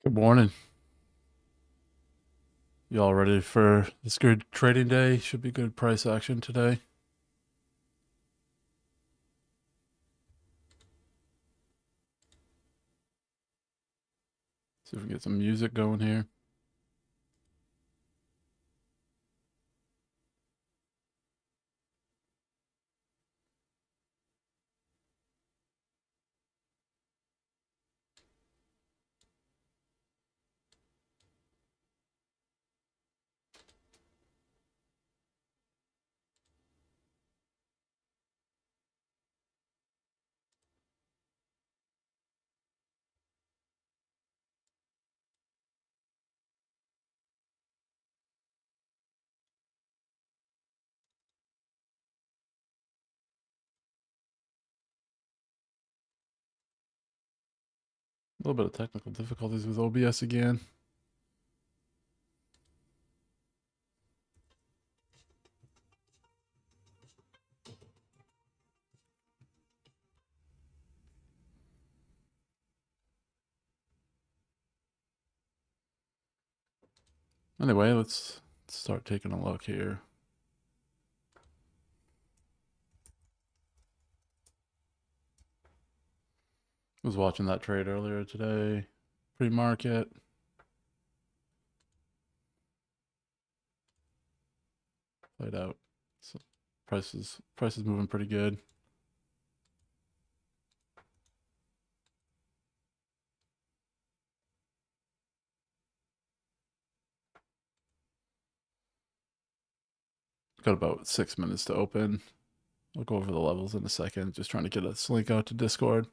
Good morning. You all ready for this good trading day? Should be good price action today. See if we can get some music going here. A little bit of technical difficulties with OBS again. Anyway, let's start taking a look here. Was watching that trade earlier today. Pre-market. Played out. So price is moving pretty good. Got about 6 minutes to open. I'll go over the levels in a second. Just trying to get a link out to Discord.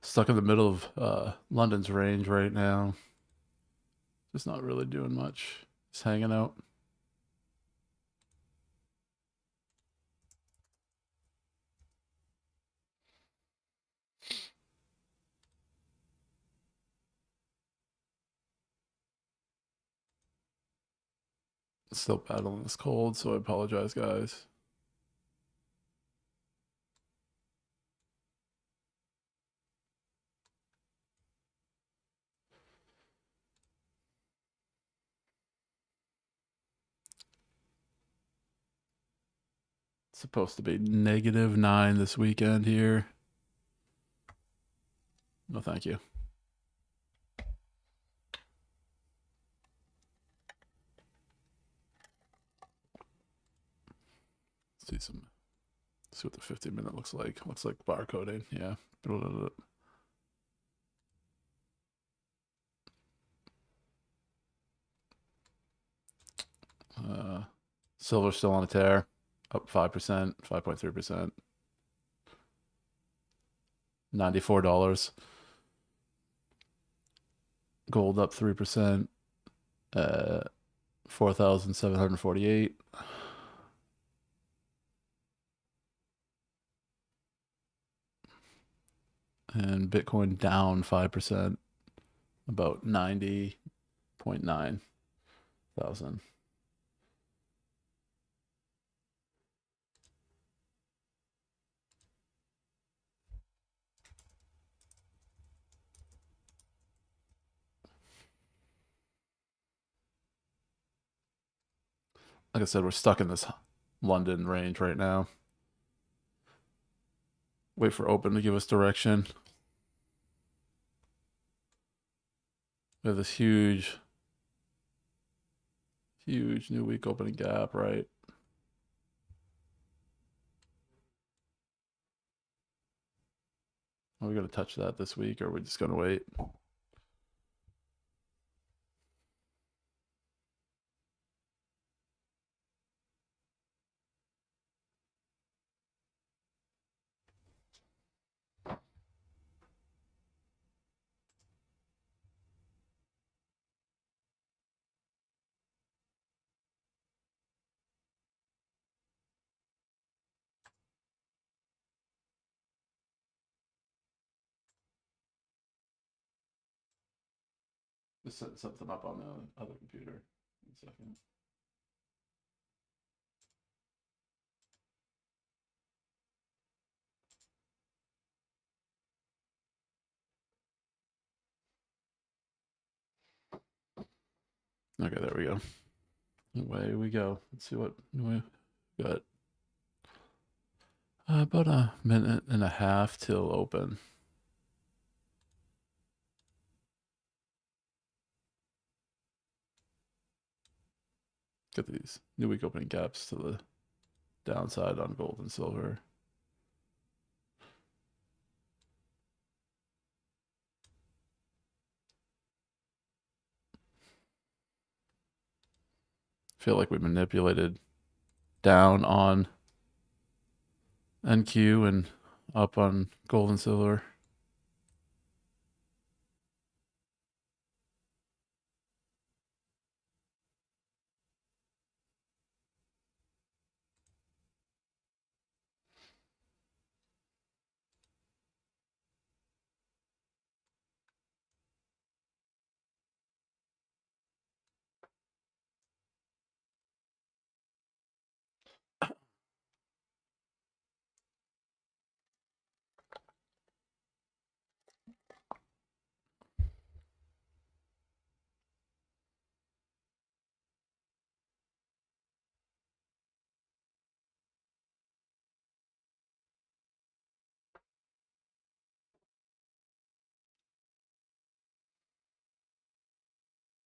Stuck in the middle of London's range right now. Just not really doing much. Just hanging out. Still battling this cold, so I apologize, guys. It's supposed to be -9 this weekend here. No, thank you. See what the 15-minute looks like. Looks like barcoding. Yeah. Silver's still on a tear, up 5%, 5.3%, $94. Gold up 3%, 4,748. And Bitcoin down 5%, about 90.9 thousand. Like I said, we're stuck in this London range right now. Wait for open to give us direction. We have this huge new week opening gap, right? Are we going to touch that this week, or are we just going to wait? just set something up on the other computer. 1 second. Okay, there we go. Away we go. Let's see what we got. About a minute and a half till open. Get these new week opening gaps to the downside on gold and silver. Feel like we manipulated down on NQ and up on gold and silver.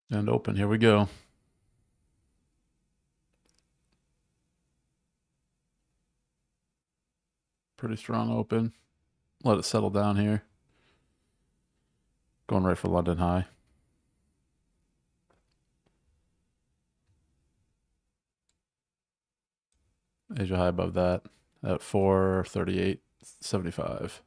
And open, here we go. Pretty strong open. Let it settle down here. Going right for London high. Asia high above that at 438.75.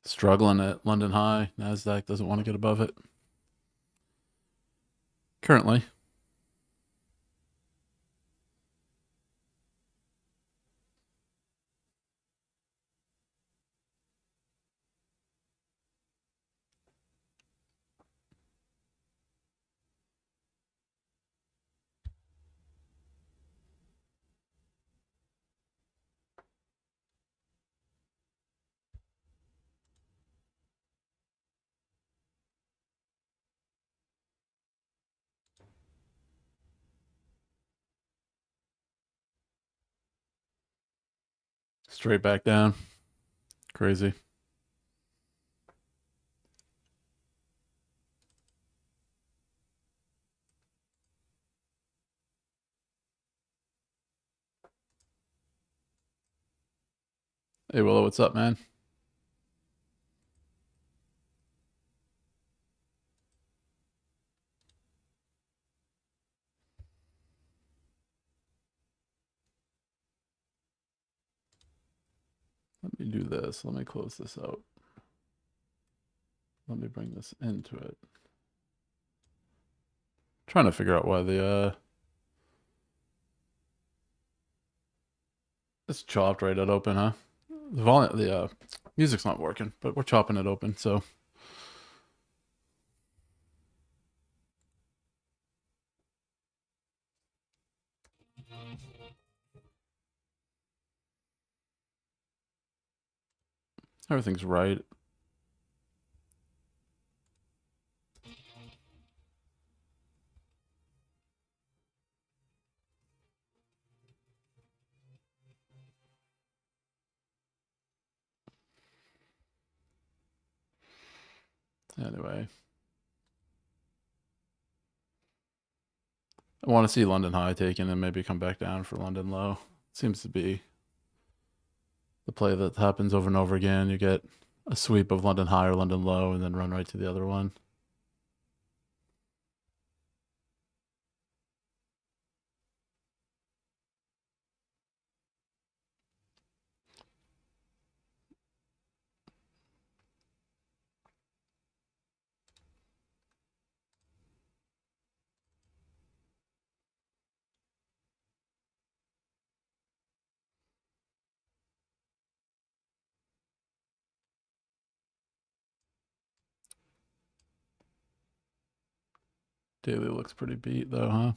Struggling at London high. NASDAQ doesn't want to get above it. Currently. Straight back down. Crazy. Hey, Willow, what's up, man? Let me do this. Let me close this out. Let me bring this into it. Trying to figure out why the it's chopped right at open, huh? The volume, the music's not working, but we're chopping it open, so everything's right. Anyway, I want to see London high taken and maybe come back down for London low. Seems to be the play that happens over and over again. You get a sweep of London high or London low and then run right to the other one. Daily looks pretty beat though, huh?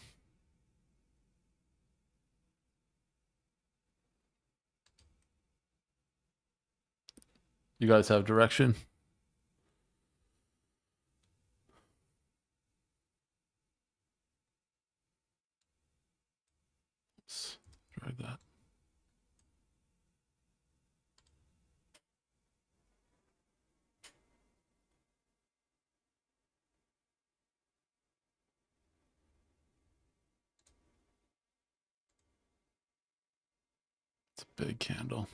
You guys have direction? Let's drag that. It's a big candle.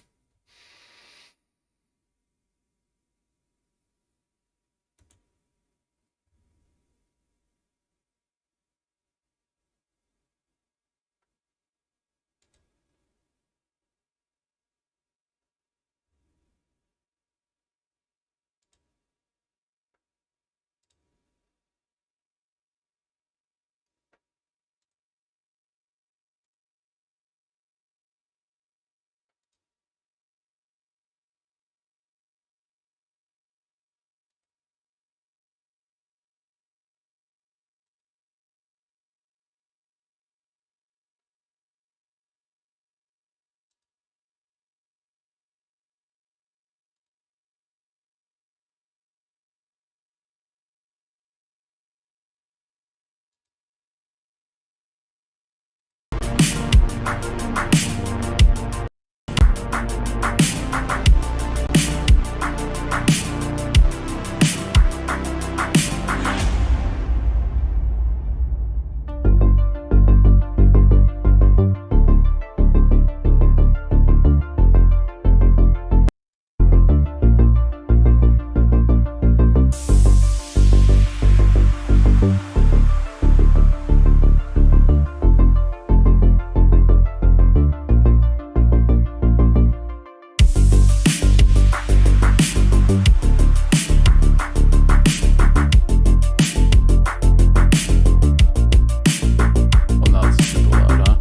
Well, now it's super loud, huh?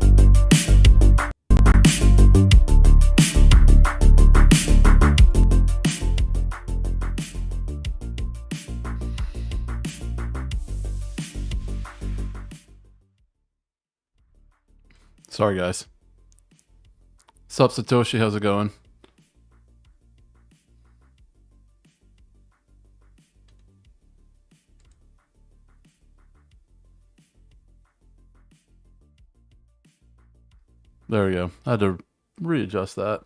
Sorry, guys. Sup, Satoshi? How's it going? There we go. I had to readjust that.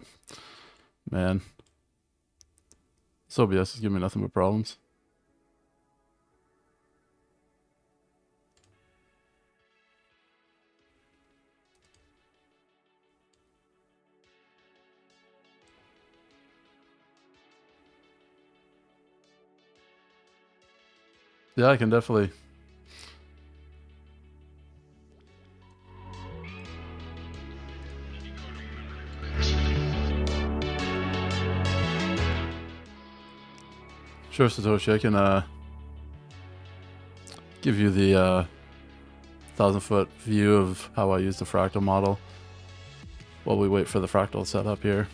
Man. This OBS is giving me nothing but problems. Yeah, I can definitely. Sure, Satoshi, I can give you the 1,000-foot view of how I use the fractal model while we wait for the fractal setup here.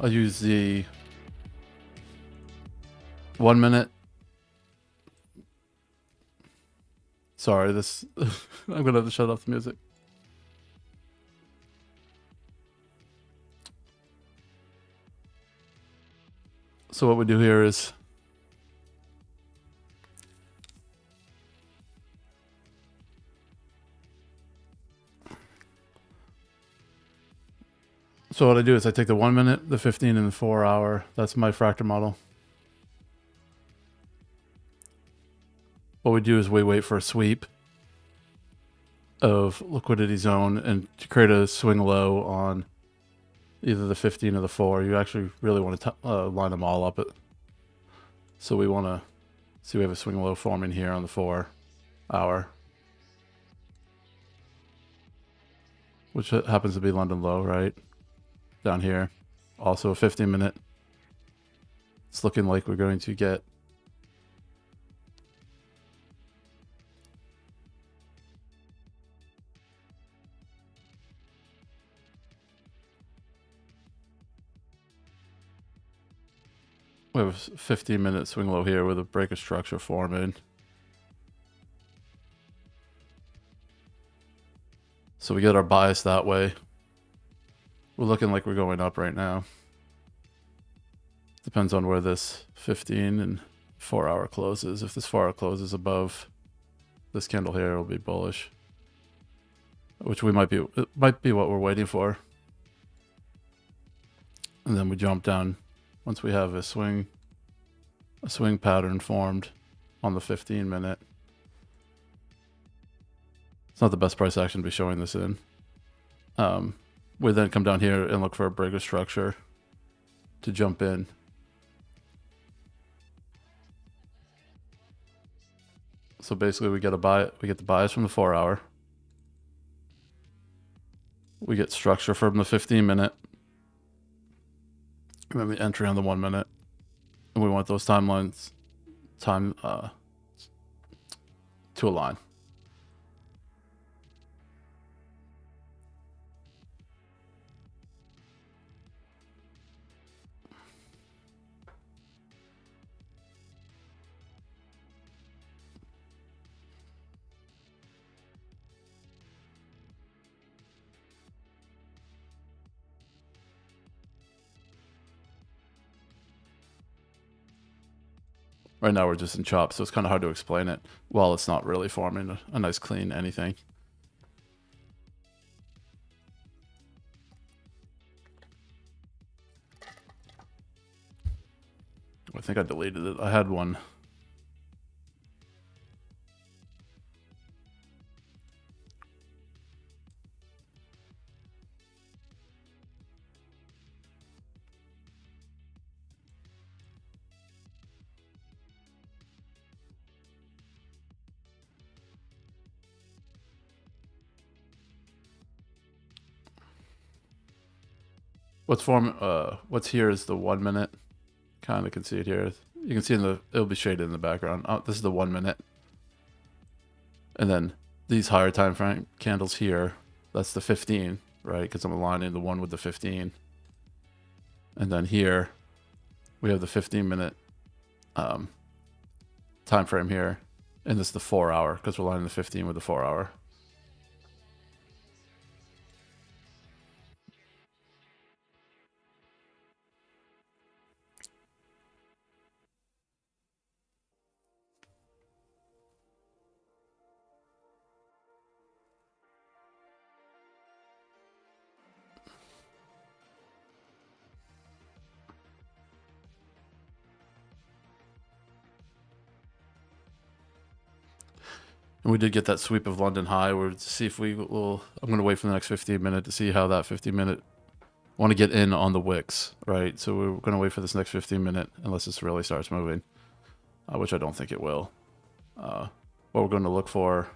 I'll use the 1 minute. Sorry, this I'm gonna have to shut off the music. So what we do here is I take the 1 minute, the 15, and the 4 hour. That's my fractal model. What we do is we wait for a sweep of liquidity zone and to create a swing low on either the 15 or the 4. You actually really want to line them all up. So we want to see we have a swing low forming here on the 4 hour, which happens to be London low, right? Down here. Also a 15 minute. It's looking like we're going to get have a 15-minute swing low here with a breaker structure forming. So we get our bias that way. We're looking like we're going up right now. Depends on where this 15 and 4 hour closes. If this 4 hour closes above this candle here, it'll be bullish. Which it might be what we're waiting for. And then we jump down once we have a swing pattern formed on the 15-minute. It's not the best price action to be showing this in. We then come down here and look for a breaker structure to jump in. So basically we get the bias from the 4 hour. We get structure from the 15-minute. And then we entry on the 1 minute. And we want those timelines to align. Right now we're just in chop, so it's kind of hard to explain it while it's not really forming a nice clean anything. I think I deleted it. I had one. What's here is the 1 minute. Kind of can see it here. You can see it'll be shaded in the background. Oh, this is the 1 minute. And then these higher time frame candles here, that's the 15, right? Because I'm aligning the one with the 15. And then here we have the 15-minute time frame here. And this is the 4 hour because we're aligning the 15 with the 4 hour. And we did get that sweep of London high. We're to see if we will. I'm going to wait for the next 15-minute to see how that 15-minute want to get in on the wicks, right? So we're going to wait for this next 15-minute unless this really starts moving, which I don't think it will. What we're going to look for,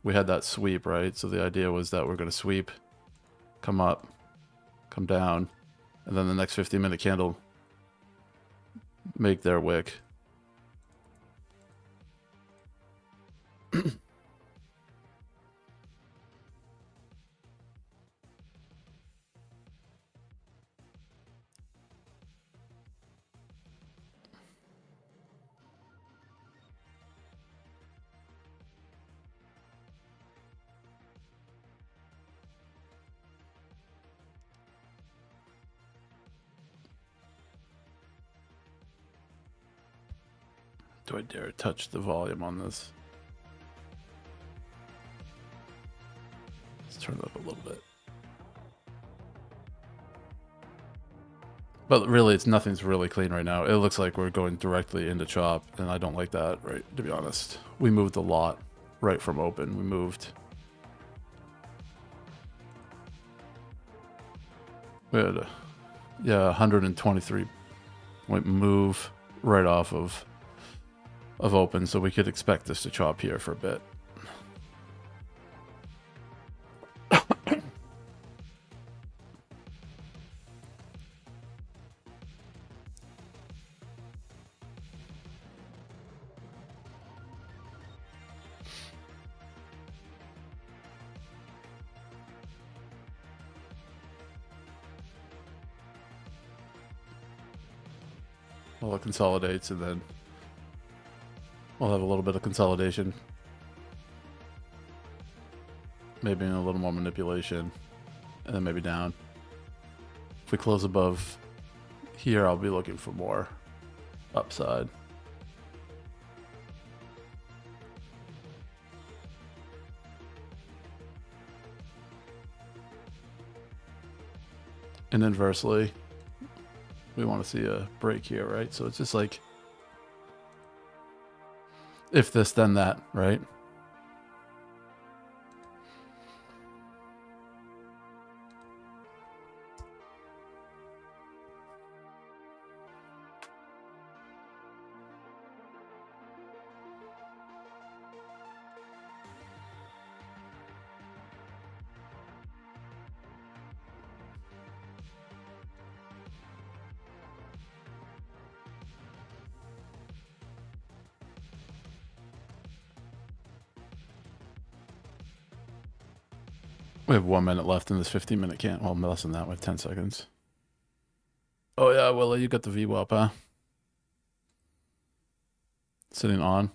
we had that sweep, right? So the idea was that we're going to sweep, come up, come down, and then the next 15-minute candle make their wick. Do I dare touch the volume on this? Let's turn it up a little bit. But really, nothing's really clean right now. It looks like we're going directly into chop, and I don't like that, right? To be honest, we moved a lot right from open. We moved. We had a 123 point move right off of open, so we could expect this to chop here for a bit. while it consolidates, and then we'll have a little bit of consolidation. Maybe a little more manipulation, and then maybe down. If we close above here, I'll be looking for more upside. And inversely, we want to see a break here, right? So it's just like, if this, then that, right? We have 1 minute left in this 15-minute can. Well, less than that. We have 10 seconds. Oh, yeah, Willa, you got the VWAP, huh? Sitting on.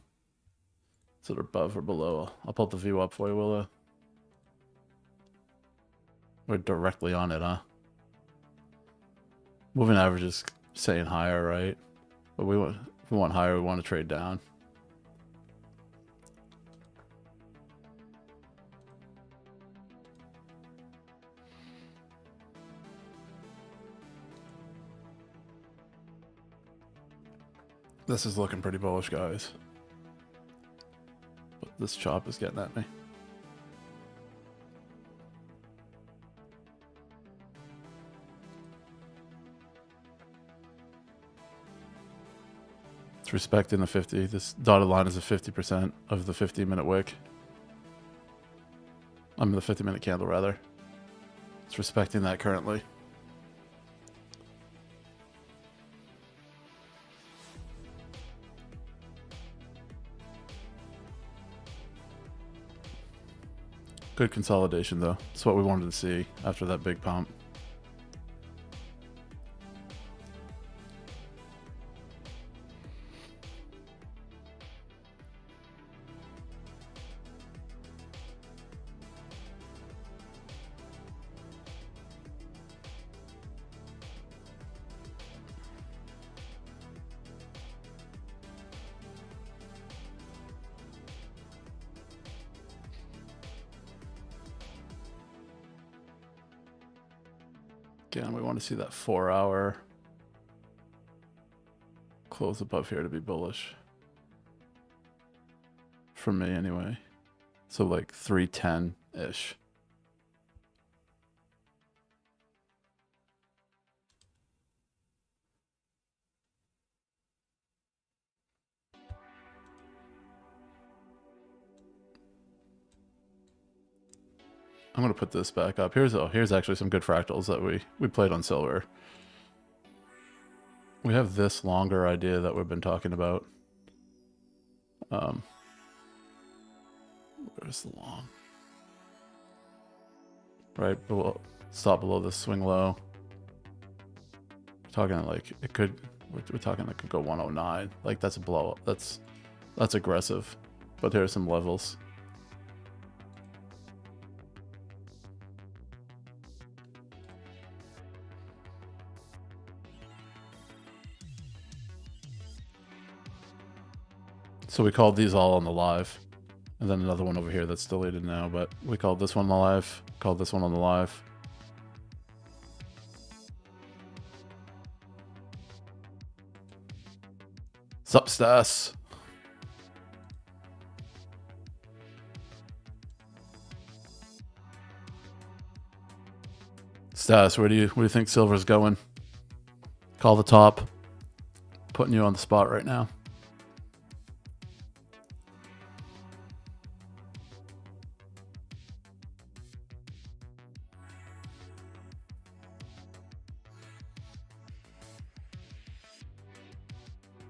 Is it above or below? I'll pull up the VWAP for you, Willa. We're directly on it, huh? Moving average is saying higher, right? But if we want higher, we want to trade down. This is looking pretty bullish, guys. But this chop is getting at me. It's respecting the 50. This dotted line is a 50% of the 15-minute wick. I mean the 50-minute candle, rather. It's respecting that currently. Good consolidation, though. It's what we wanted to see after that big pump. Again, we want to see that 4-hour close above here to be bullish. For me, anyway. So like 310-ish. I'm going to put this back up. Here's actually some good fractals that we played on silver. We have this longer idea that we've been talking about. Where's the long? Right below, stop below this swing low. We're talking like it could. We're talking it could go 109. Like that's a blow up. That's aggressive. But here are some levels. So we called these all on the live. And then another one over here that's deleted now, but we called this one on the live, called this one on the live. Sup, Stas? Stas, where do you think silver's going? Call the top. Putting you on the spot right now.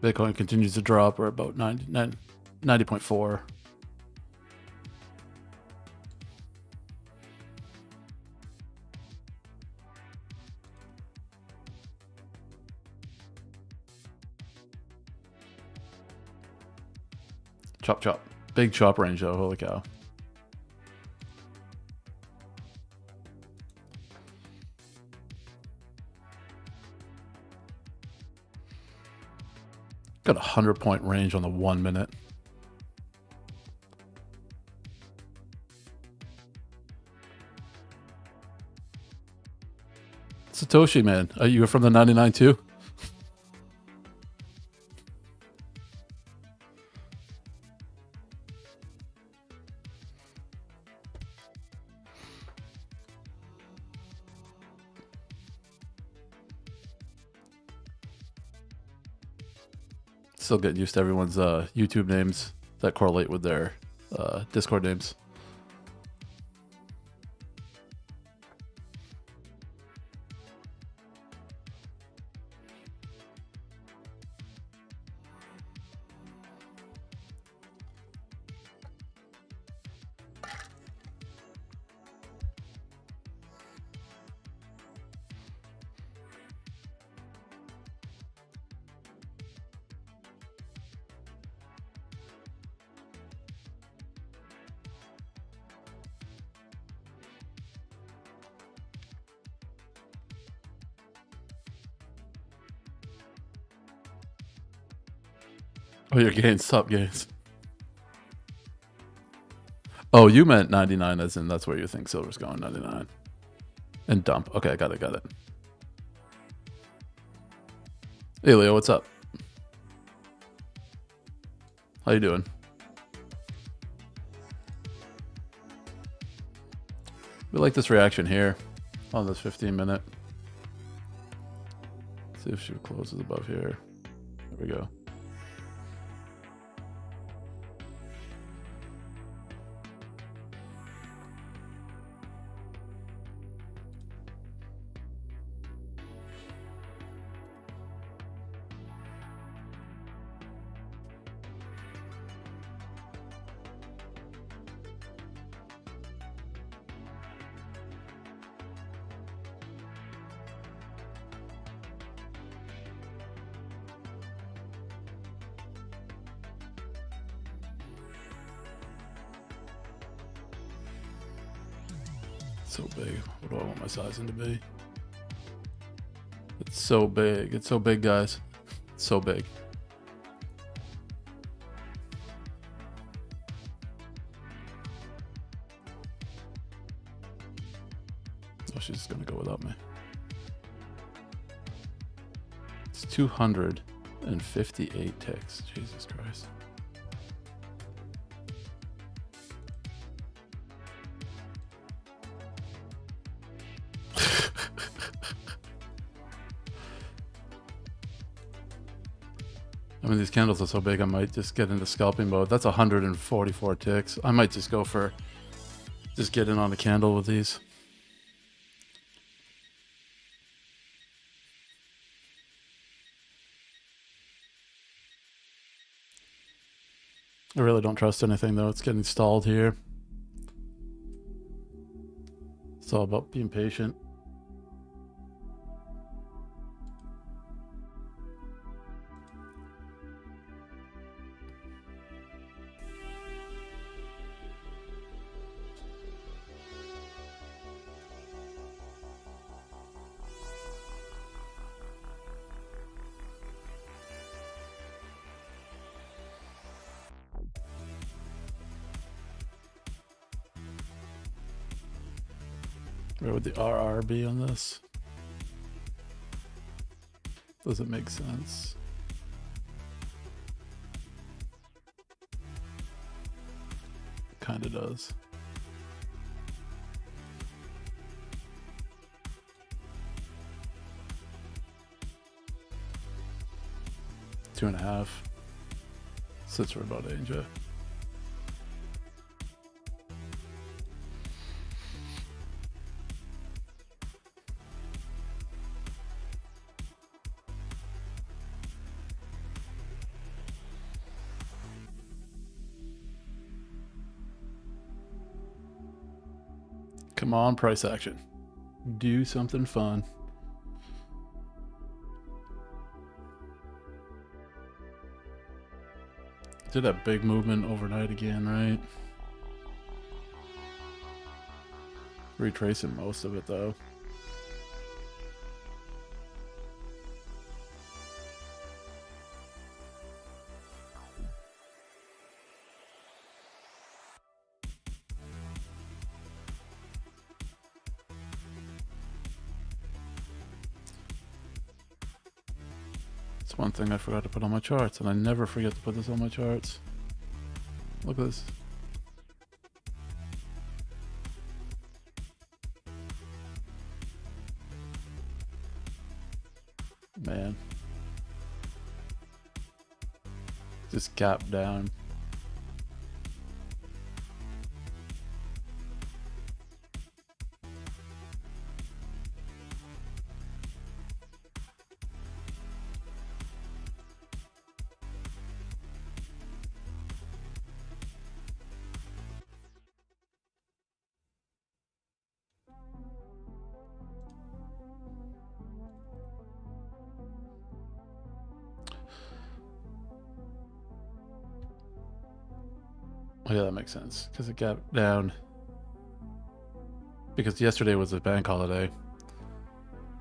Bitcoin continues to drop. We're about 90.4. Chop chop. Big chop range though, holy cow. Got a 100-point range on the 1 minute. Satoshi, man. You were from the 99 too? Still getting used to everyone's YouTube names that correlate with their Discord names. Oh, your gains, top gains. Oh, you meant 99 as in that's where you think silver's going, 99. And dump. Okay, got it, got it. Hey, Leo, what's up? How you doing? We like this reaction here on this 15-minute. See if she closes above here. There we go. So big. What do I want my sizing to be? It's so big. It's so big, guys. It's so big. Oh, she's just gonna go without me. It's 258 ticks. Jesus Christ. I mean, these candles are so big, I might just get into scalping mode. That's 144 ticks. I might just go for, just get in on the candle with these. I really don't trust anything though. It's getting stalled here. It's all about being patient. Where would the RR be on this? Does it make sense? Kind of does. Two and a half. Sits for about AJ. Come on, price action. Do something fun. did that big movement overnight again, right? Retracing most of it though. It's one thing I forgot to put on my charts, and I never forget to put this on my charts. Look at this. Man. Just gap down. Oh yeah, that makes sense, because it gapped down. Because yesterday was a bank holiday.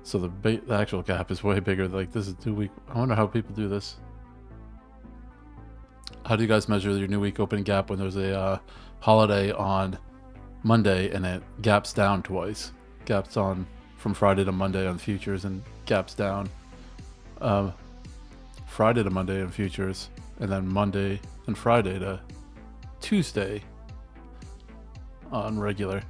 So the actual gap is way bigger. Like, this is 2 week. I wonder how people do this. How do you guys measure your new week opening gap when there's a holiday on Monday and it gaps down twice? Gaps on from Friday to Monday on futures and gaps down Friday to Monday on futures, and then Monday and Friday to Tuesday on regular.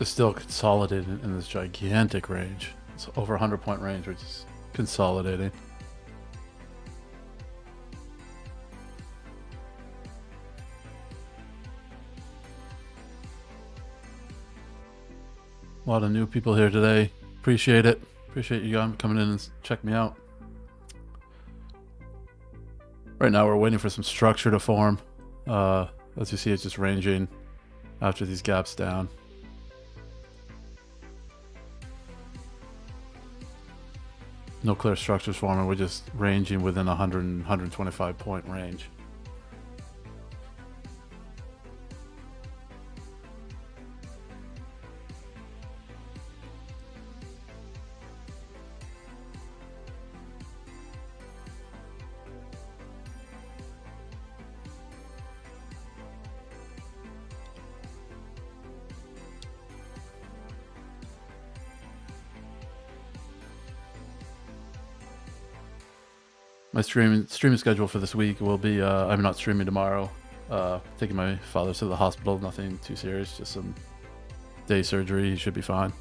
It's still consolidated in this gigantic range. It's over 100-point range, which is consolidating. A lot of new people here today. Appreciate it. Appreciate you guys coming in and check me out. Right now we're waiting for some structure to form. As you see, it's just ranging after these gaps down. No clear structures forming. We're just ranging within 100 and 125 point range. My streaming schedule for this week will be, I'm not streaming tomorrow. Taking my father to the hospital, nothing too serious, just some day surgery, he should be fine.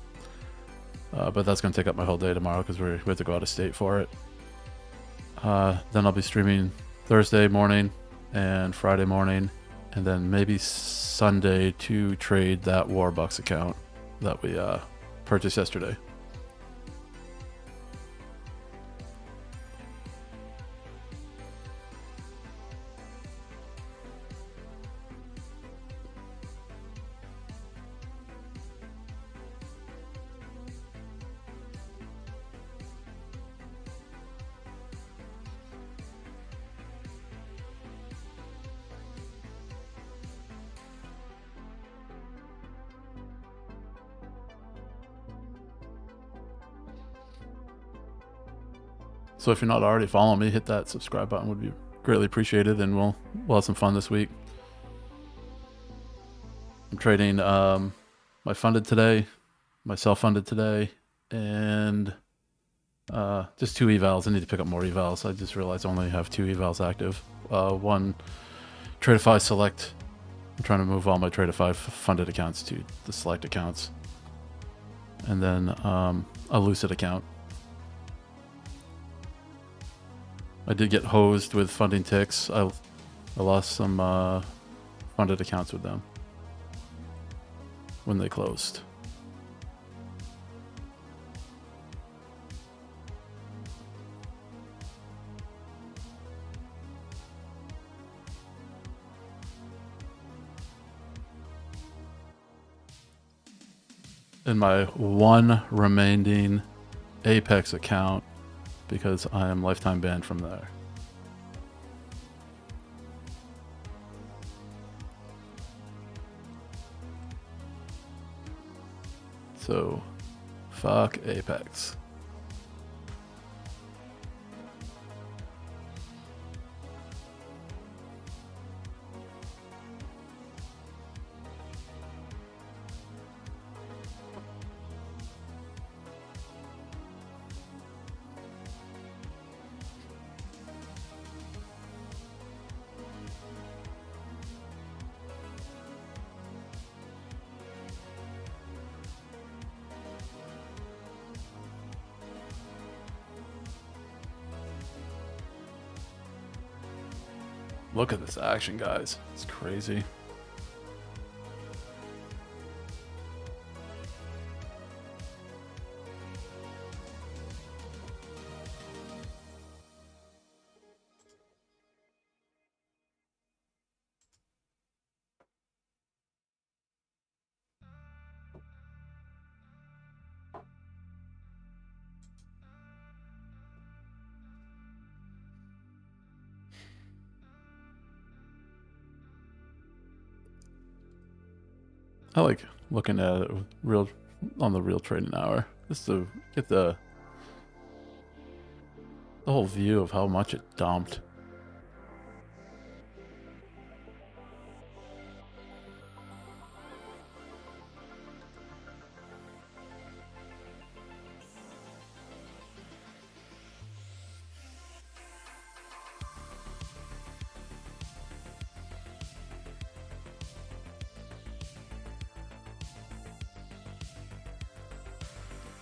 But that's going to take up my whole day tomorrow because we have to go out of state for it. Then I'll be streaming Thursday morning and Friday morning, and then maybe Sunday to trade that Warbucks account that we purchased yesterday. So if you're not already following me, hit that subscribe button, would be greatly appreciated, and we'll have some fun this week. I'm trading my funded today, my self-funded today, and just 2 evals. I need to pick up more evals. I just realized I only have 2 evals active. One Tradeify Select. I'm trying to move all my Tradeify funded accounts to the Select accounts, and then a Lucid account. I did get hosed with funding ticks. I lost some funded accounts with them. when they closed. In my one remaining Apex account, because I am lifetime banned from there. So, fuck Apex. Look at this action, guys. It's crazy. I like looking at it on the real trading hour, just to get the whole view of how much it dumped.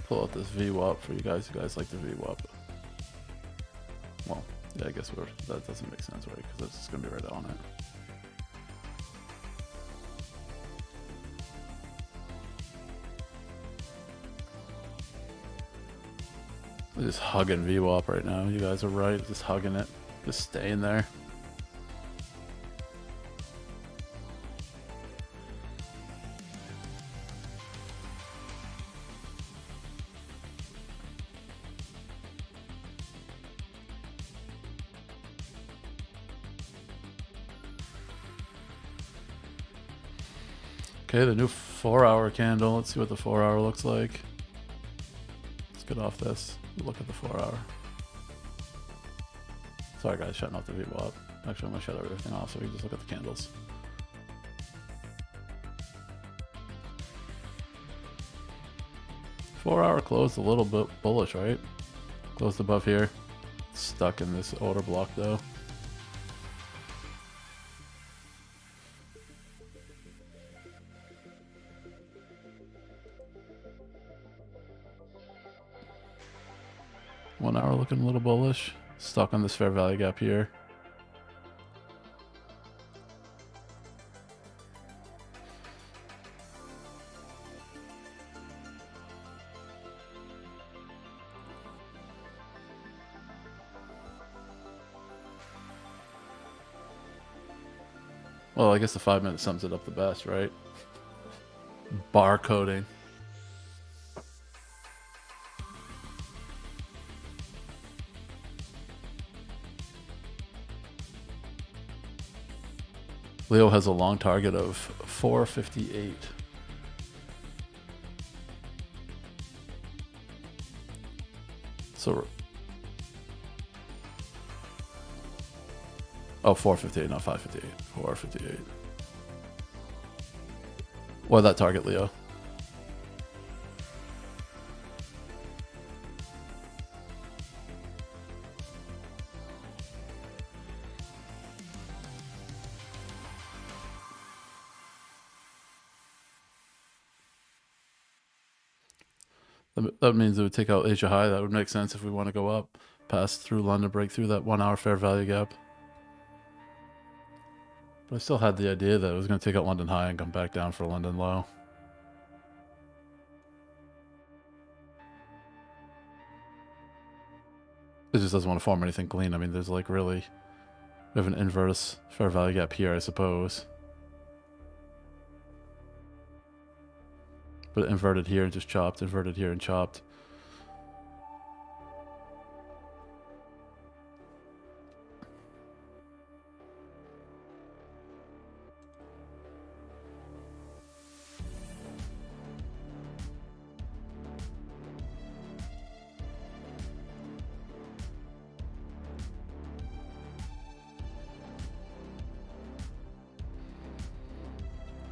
Pull out this VWAP for you guys. You guys like the VWAP? Well, yeah, I guess that doesn't make sense, right? Because it's just gonna be right on it. I'm just hugging VWAP right now. You guys are right. Just hugging it. Just staying there. Okay, the new 4-hour candle. Let's see what the 4-hour looks like. Let's get off this. Look at the 4-hour. Sorry guys, shutting off the VWAP. Actually, I'm gonna shut everything off so we can just look at the candles. Four-hour closed a little bit bullish, right? Closed above here. Stuck in this order block though. One hour looking a little bullish. Stuck on this fair value gap here. Well, I guess the 5-minute sums it up the best, right? Barcoding. Leo has a long target of 458. So, oh, 458, not 558. 458. What that target, Leo? That means it would take out Asia high. That would make sense if we want to go up, pass through London, break through that 1 hour fair value gap. But I still had the idea that it was going to take out London high and come back down for London low. It just doesn't want to form anything clean. I mean, there's like really... We have an inverse fair value gap here, I suppose. But inverted here and just chopped, inverted here and chopped.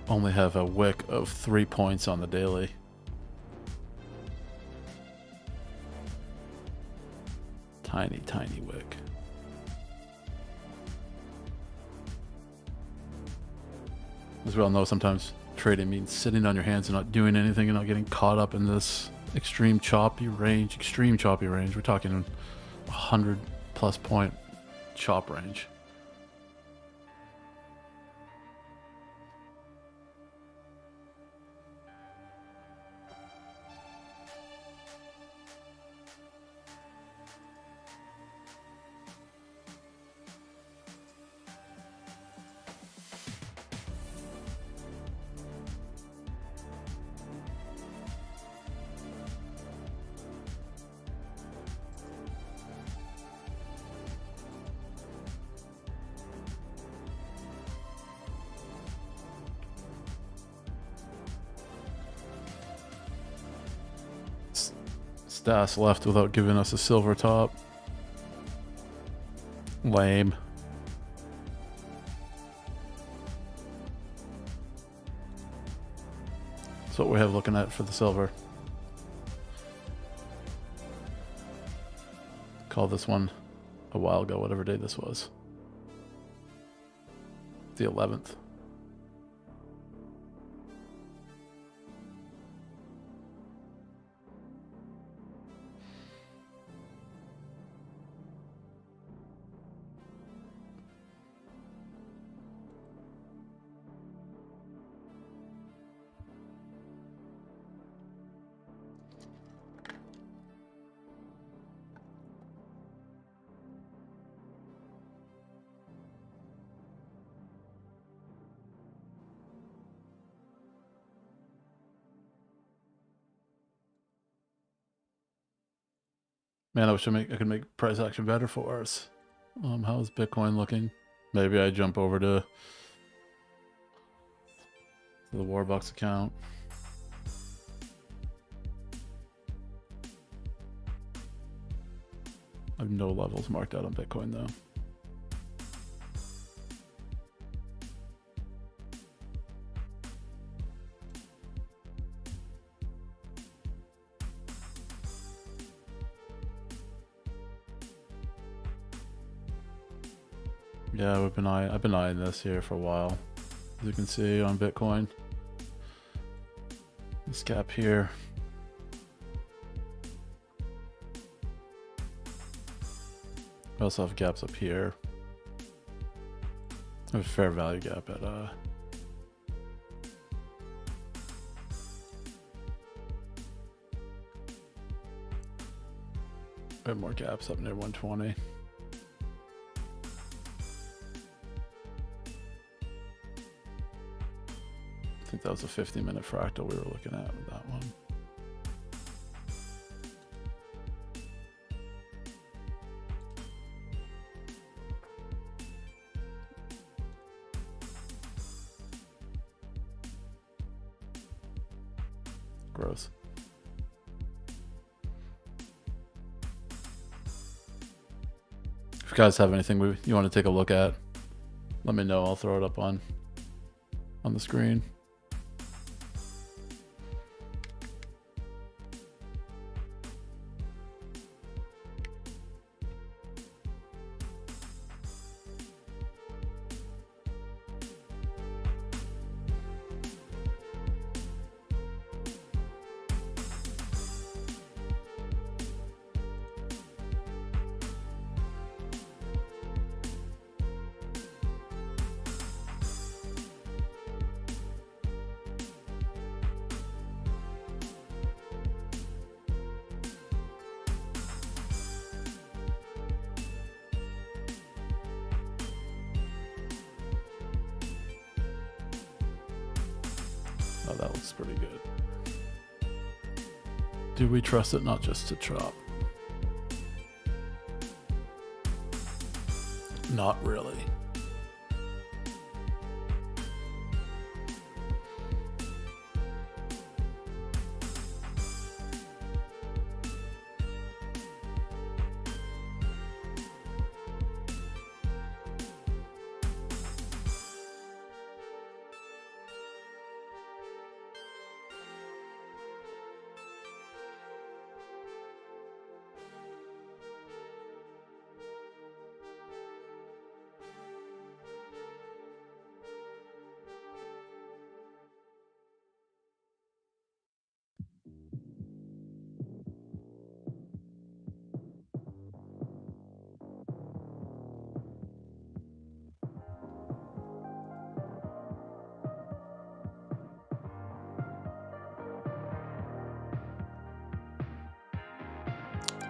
Only have a wick of 3 points on the daily. Tiny, tiny wick. As we all know, sometimes trading means sitting on your hands and not doing anything and not getting caught up in this extreme choppy range. We're talking 100+ point chop range. Stas left without giving us a silver top. Lame. That's what we have looking at for the silver. Called this one a while ago, whatever day this was. The 11th. Man, I wish I could make price action better for us. How's Bitcoin looking? Maybe I jump over to the Warbucks account. I have no levels marked out on Bitcoin though. Yeah, I've been eyeing this here for a while. As you can see on Bitcoin. This gap here. We also have gaps up here. I have a fair value gap at I have more gaps up near 120. I think that was a 50-minute fractal we were looking at with that one. Gross. If you guys have anything you want to take a look at, let me know. I'll throw it up on the screen. Oh, that looks pretty good. Do we trust it not just to chop? Not really.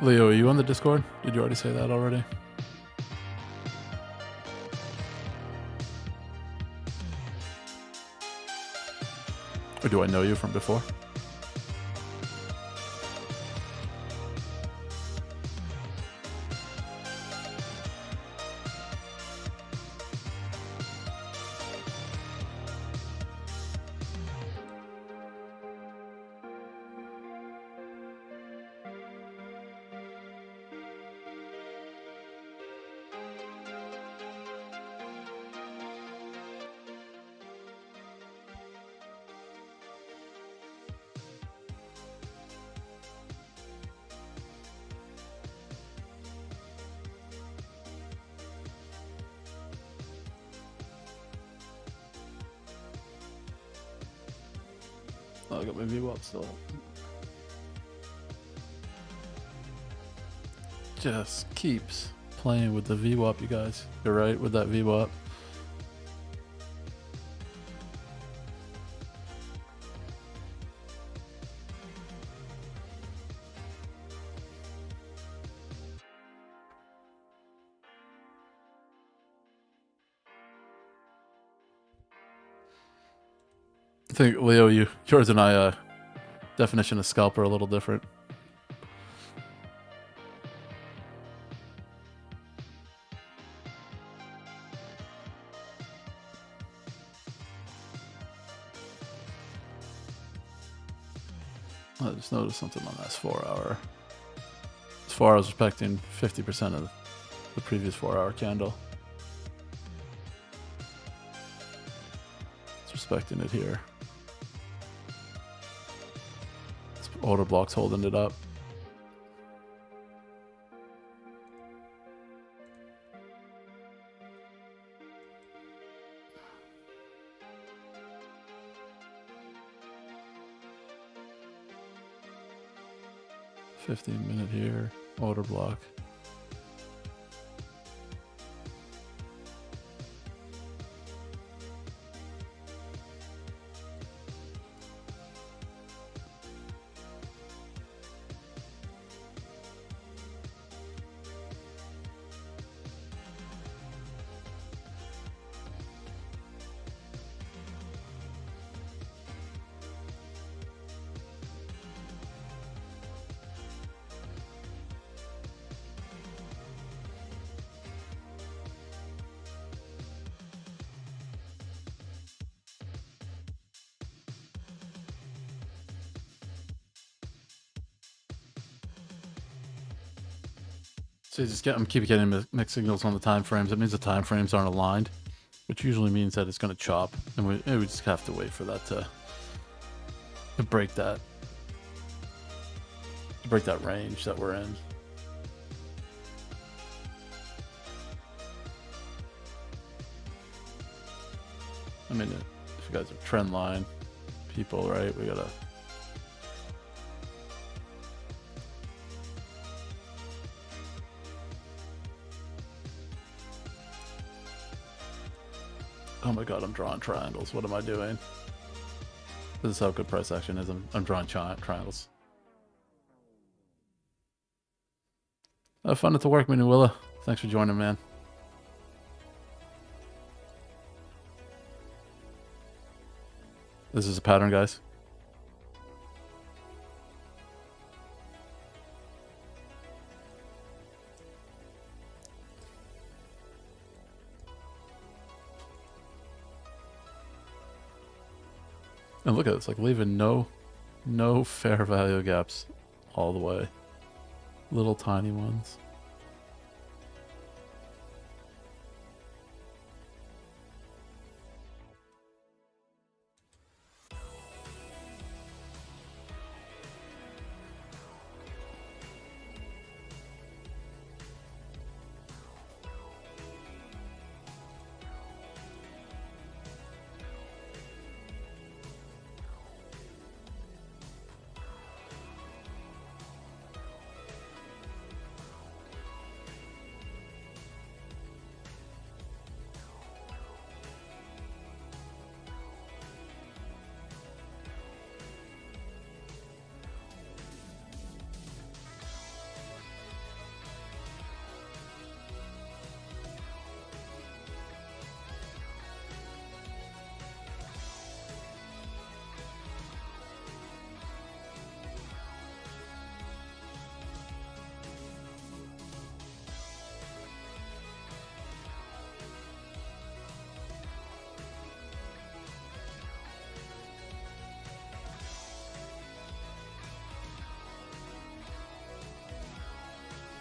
Leo, are you on the Discord? Did you already say that already? Or do I know you from before? Oh, I got my VWAP still. Just keeps playing with the VWAP, you guys. You're right with that VWAP. I think, Leo, yours and I, definition of scalp are a little different. I just noticed something on this 4 hour. As far as respecting 50% of the previous 4 hour candle. It's respecting it here. This order block's holding it up. $15-minute here, order block. So you just I'm keep getting mixed signals on the time frames. That means the time frames aren't aligned, which usually means that it's going to chop, and we just have to wait for that to break that range that we're in. I mean, if you guys are trend line people, right? We gotta. Oh my god, I'm drawing triangles. What am I doing? This is how good price action is. I'm drawing triangles. Have fun at the work, Minuilla. Thanks for joining, man. This is a pattern, guys. And look at it, it's like leaving no fair value gaps all the way. Little tiny ones.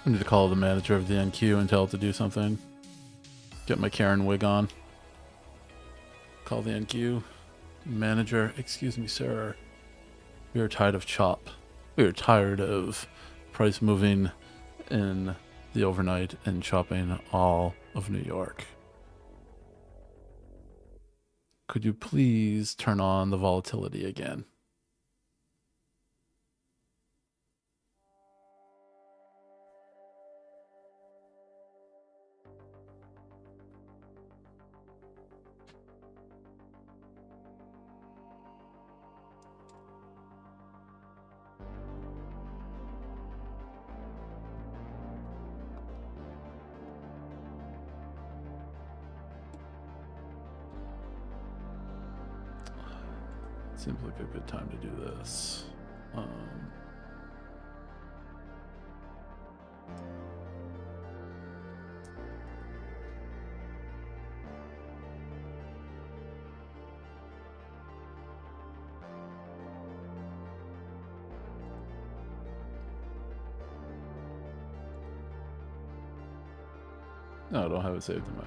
I need to call the manager of the NQ and tell it to do something. Get my Karen wig on. Call the NQ. Manager, excuse me, sir. We are tired of chop. We are tired of price moving in the overnight and chopping all of New York. Could you please turn on the volatility again? Seems like a good time to do this. No, I don't have it saved in my...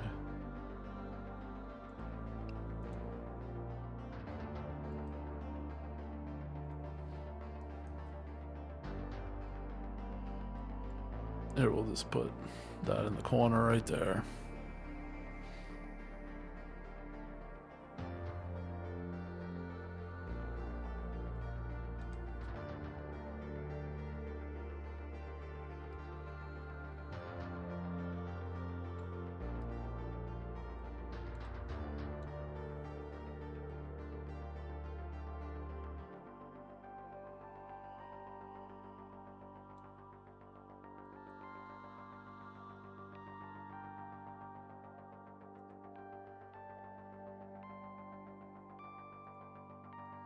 Here, we'll just put that in the corner right there.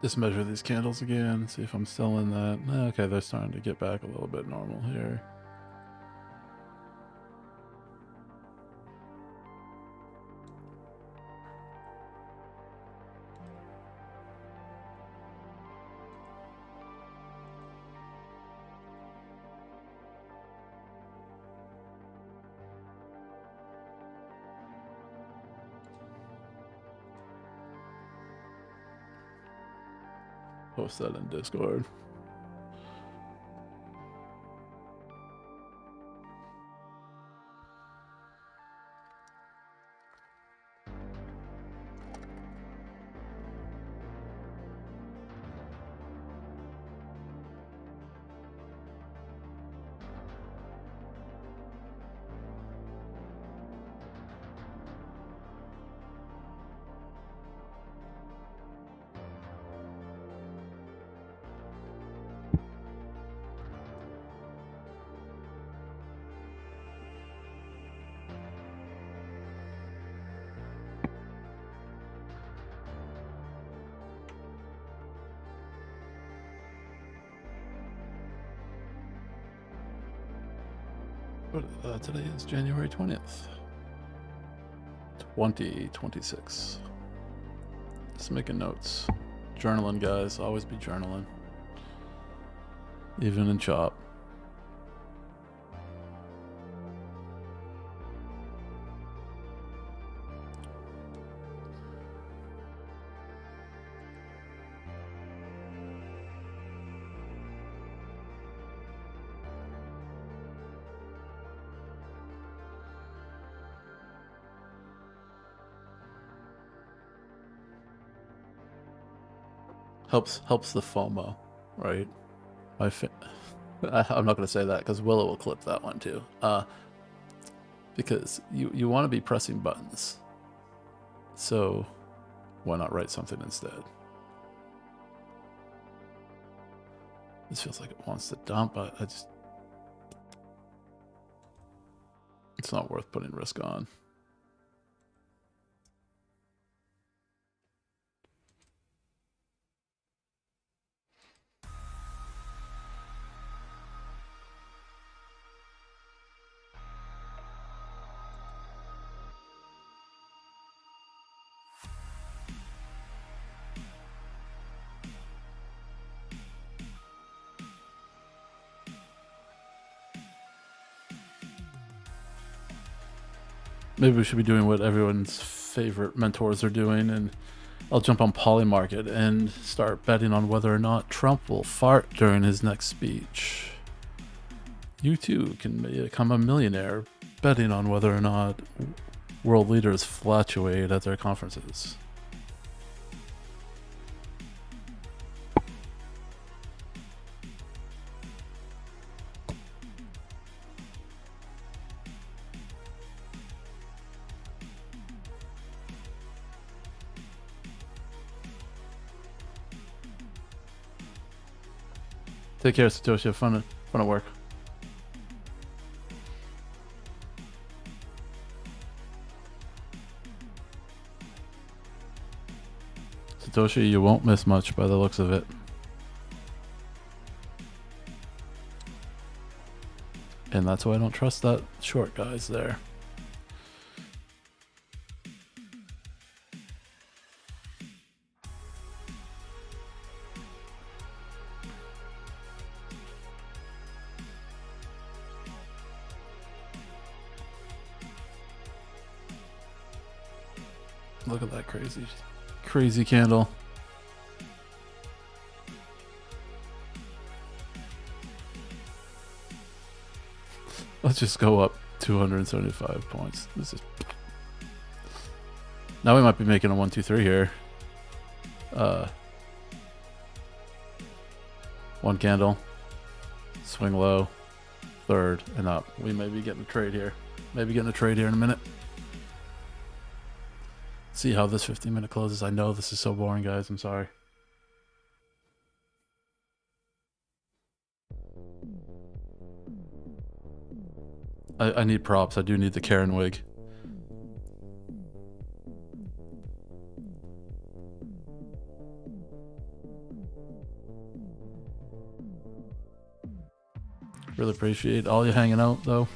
Just measure these candles again, see if I'm still in that. Okay, they're starting to get back a little bit normal here. Post that in Discord. Today is January 20th, 2026. Just making notes. Journaling, guys. Always be journaling. Even in chop. Helps the FOMO, right? I'm not going to say that because Willow will clip that one too. Because you want to be pressing buttons, so why not write something instead? This feels like it wants to dump. I just, it's not worth putting risk on. Maybe we should be doing what everyone's favorite mentors are doing, and I'll jump on Polymarket and start betting on whether or not Trump will fart during his next speech. You too can become a millionaire betting on whether or not world leaders flatulate at their conferences. Take care, Satoshi. Fun at work. Satoshi, you won't miss much by the looks of it. And that's why I don't trust that short guys there. Look at that crazy candle. Let's just go up 275 points. This is now we might be making a 1, 2, 3 here. One candle, swing low, third, and up. We may be getting a trade here. Maybe getting a trade here in a minute. See how this 15-minute closes. I know this is so boring, guys. I'm sorry. I need props. I do need the Karen wig. Really appreciate all you hanging out, though,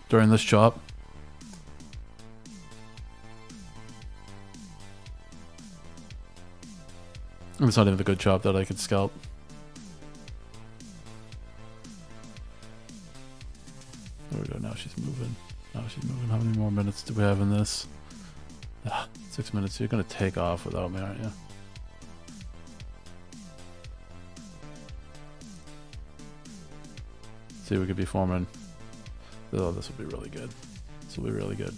during this chop. It's not even a good chop that I could scalp. There we go. Now she's moving. How many more minutes do we have in this? 6 minutes. You're going to take off without me, aren't you? See, we could be forming. Oh, this would be really good. This will be really good.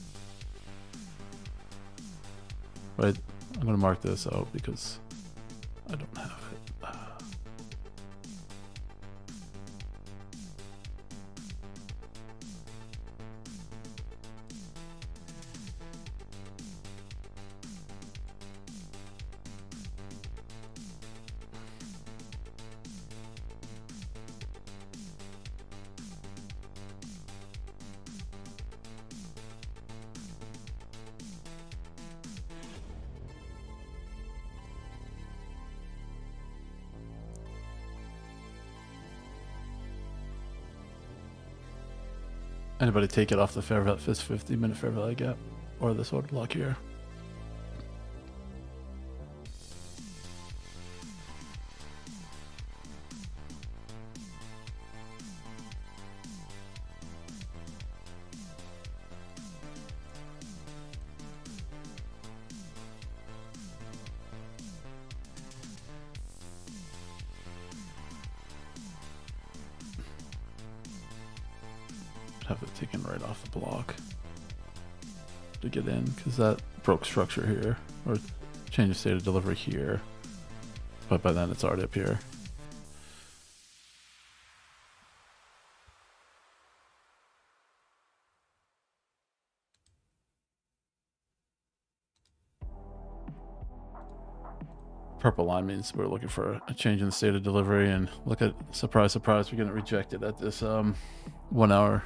Right. I'm going to mark this out because I don't have it. Anybody take it off the fair value, this 50-minute fair value gap or this order block here? Have it taken right off the block to get in, because that broke structure here, or change of state of delivery here, but by then it's already up here. Purple line means we're looking for a change in the state of delivery, and look at, surprise, surprise, we're getting rejected at this 1 hour.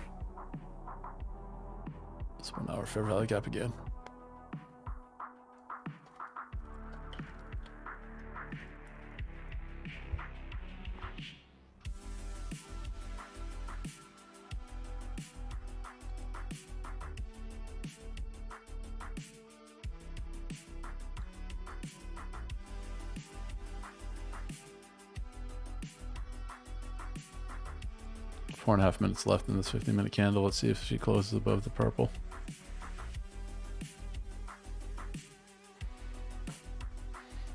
It's 1 hour fair value gap again. Four and a half minutes left in this 50-minute candle. Let's see if she closes above the purple.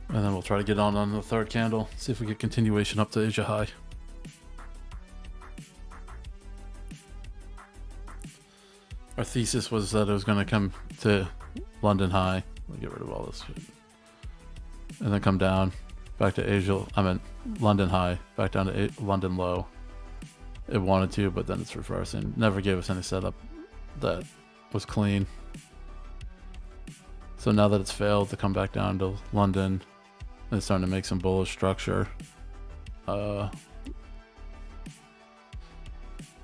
And then we'll try to get on the third candle, see if we get continuation up to Asia high. Our thesis was that it was going to come to London high. Let me get rid of all this shit. And then come down back to Asia. London high, back down to London low. It wanted to, but then it's reversing. Never gave us any setup that was clean. So now that it's failed to come back down to London, it's starting to make some bullish structure.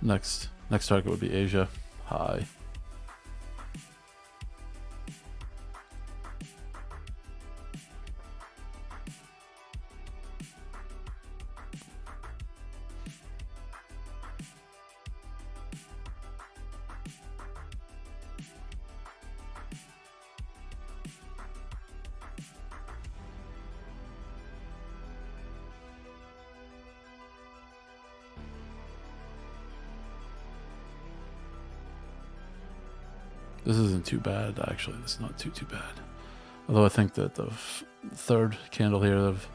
Next target would be Asia high. This isn't too bad, actually. This is not too bad. Although I think that the third candle here of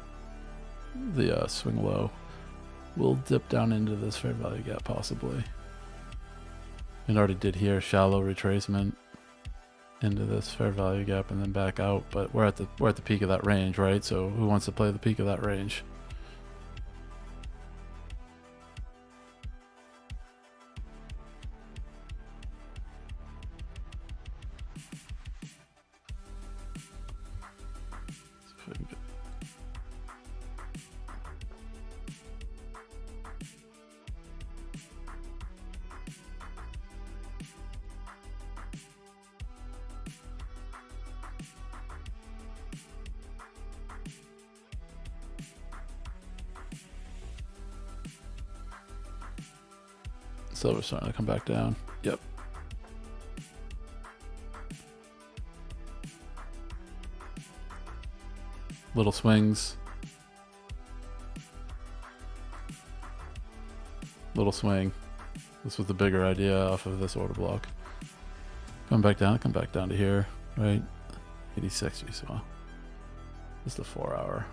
the swing low will dip down into this fair value gap, possibly. It already did here, shallow retracement into this fair value gap and then back out. But we're at the peak of that range, right? So who wants to play the peak of that range? Silver's starting to come back down. Yep. Little swings. Little swing. This was the bigger idea off of this order block. Come back down to here, right? 86, well, this is the 4 hour.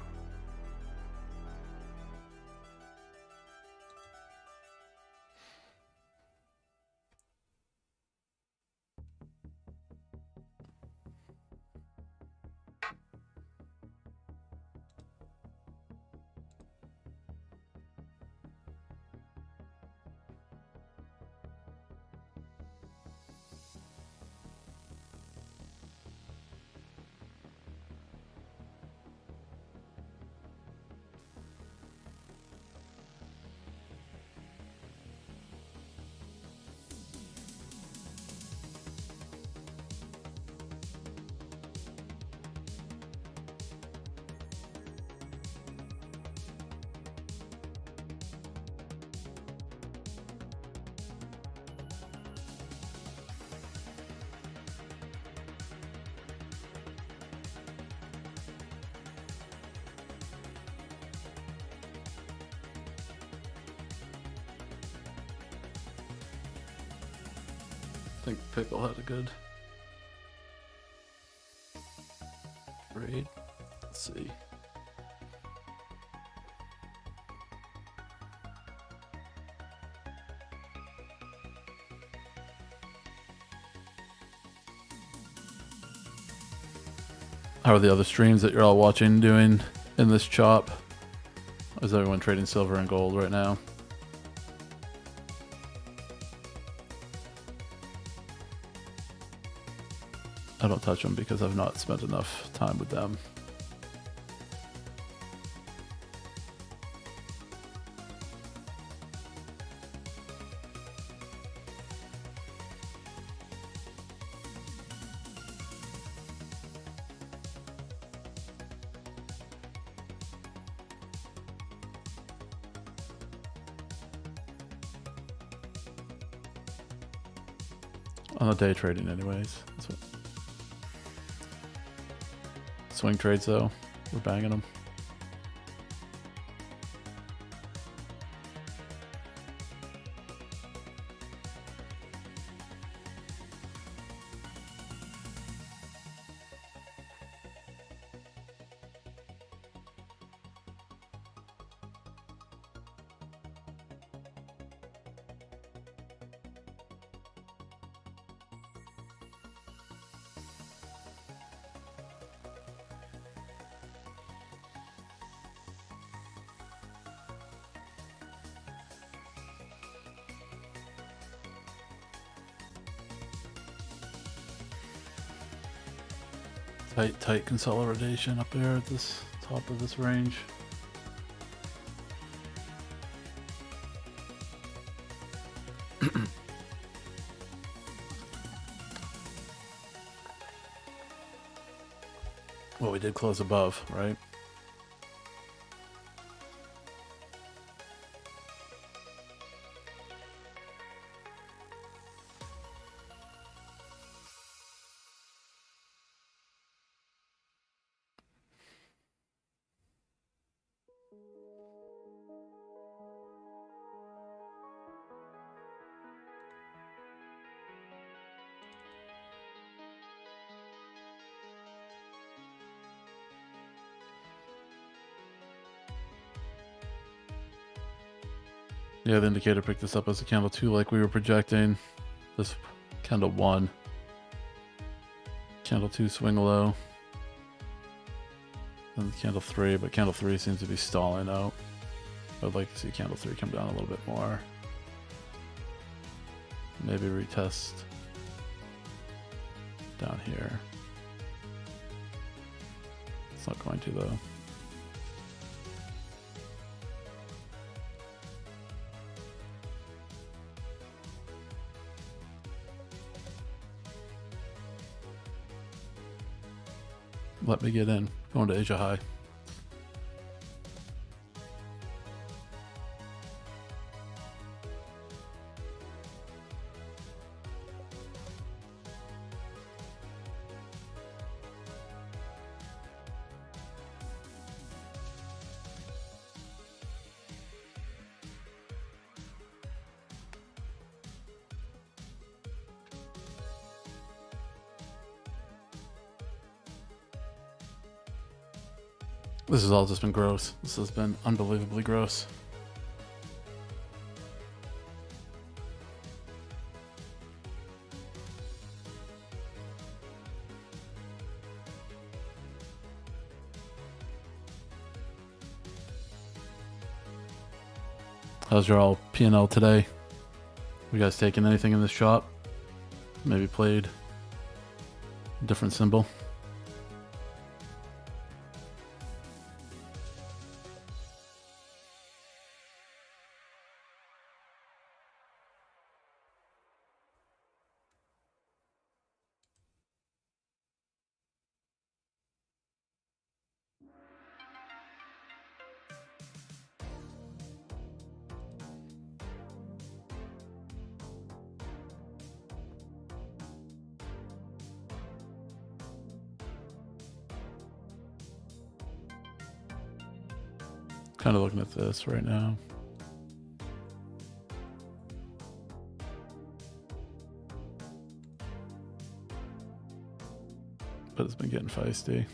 think Pickle had a good trade. Let's see. How are the other streams that you're all watching doing in this chop? Is everyone trading silver and gold right now? I don't touch them because I've not spent enough time with them. On the day trading anyways. That's what... Swing trades though, we're banging them. Tight consolidation up there at this top of this range. Well, we did close above, right? Yeah, the indicator picked this up as a candle 2 like we were projecting. This candle 1. Candle 2 swing low. And candle 3, but candle 3 seems to be stalling out. I'd like to see candle 3 come down a little bit more. Maybe retest down here. It's not going to though. Let me get in. Going to Asia High. This has all just been gross. This has been unbelievably gross. How's your all P&L today? You guys taking anything in this shop? Maybe played a different symbol? Kind of looking at this right now. but it's been getting feisty.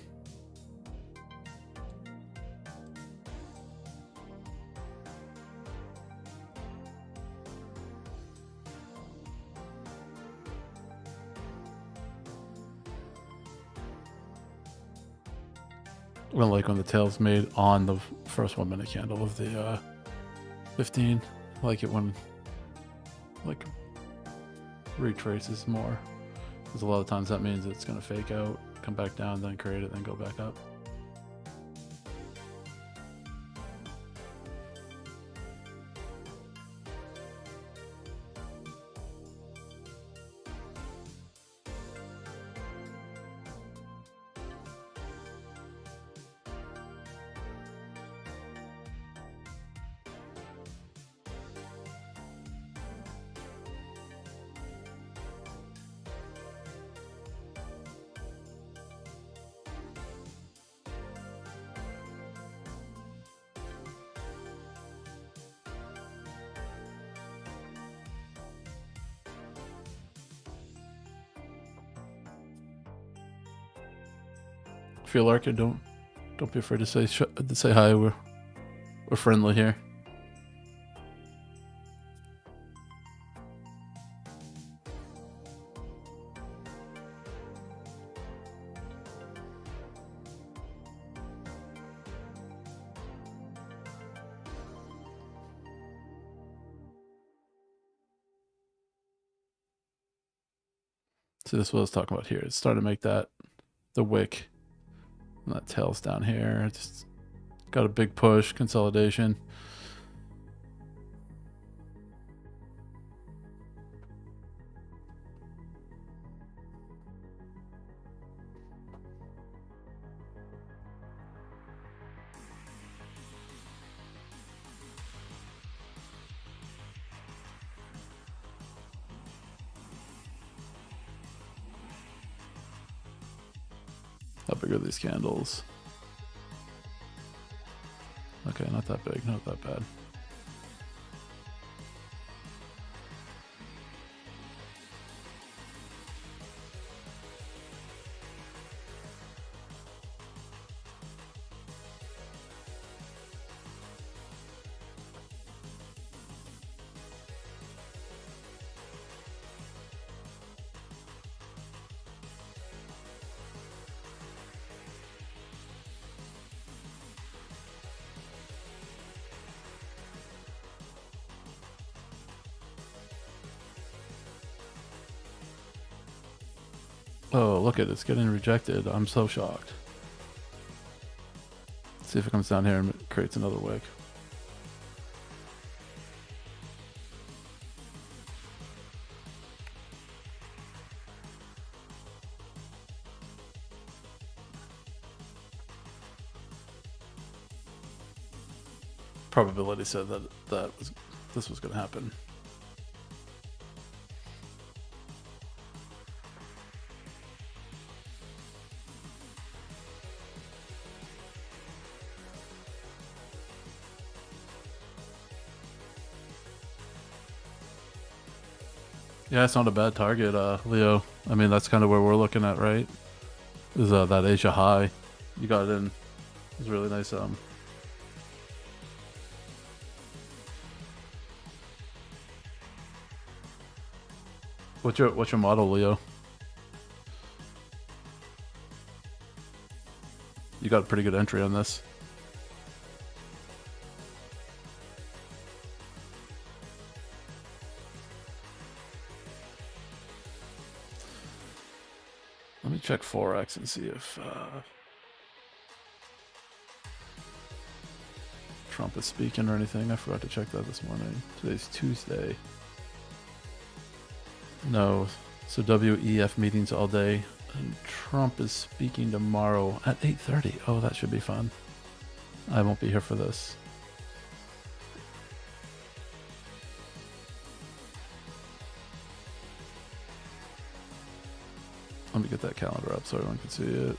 Well, like when the tail's made on the first 1 minute candle of the 15. I like it when like retraces more, because a lot of times that means it's going to fake out, come back down, then create it, then go back up. If you're lurking, don't be afraid to say hi. We're friendly here. See, this is what I was talking about here. It's starting to make the wick, and that tail's down here. It's just got a big push, consolidation. How big are these candles? Okay, not that big, not that bad. Oh, look at it. It's getting rejected. I'm so shocked. Let's see if it comes down here and creates another wick. Probability said that this was going to happen. Yeah, it's not a bad target, Leo. I mean, that's kind of where we're looking at, right? Is that Asia high. You got it in. It was really nice. What's your model, Leo? You got a pretty good entry on this. Let me check Forex and see if Trump is speaking or anything. I forgot to check that this morning. Today's Tuesday. No. So WEF meetings all day. And Trump is speaking tomorrow at 8:30. Oh, that should be fun. I won't be here for this. Let me get that calendar up so everyone can see it.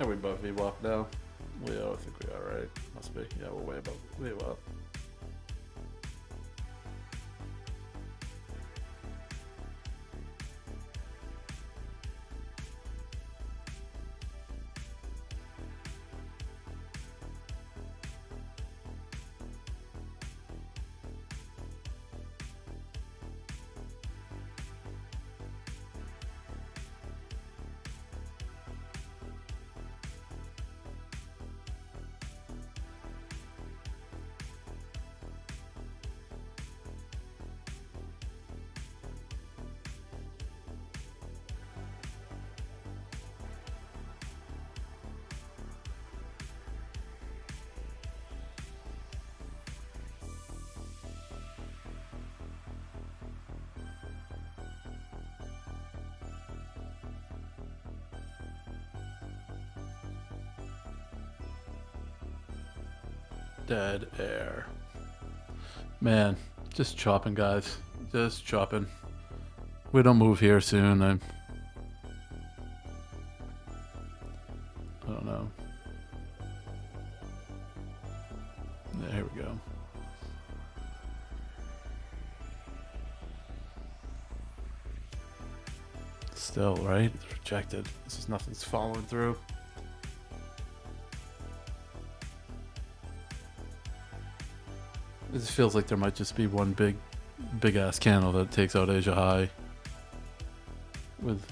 Are we above VWAP now? Leo, I think we are, right? Must be. Yeah, we're way above VWAP. Dead air. Man, just chopping, guys. Just chopping. We don't move here soon. I don't know. Yeah, here we go. Still, right? It's rejected. This is nothing's following through. It feels like there might just be one big ass candle that takes out Asia High with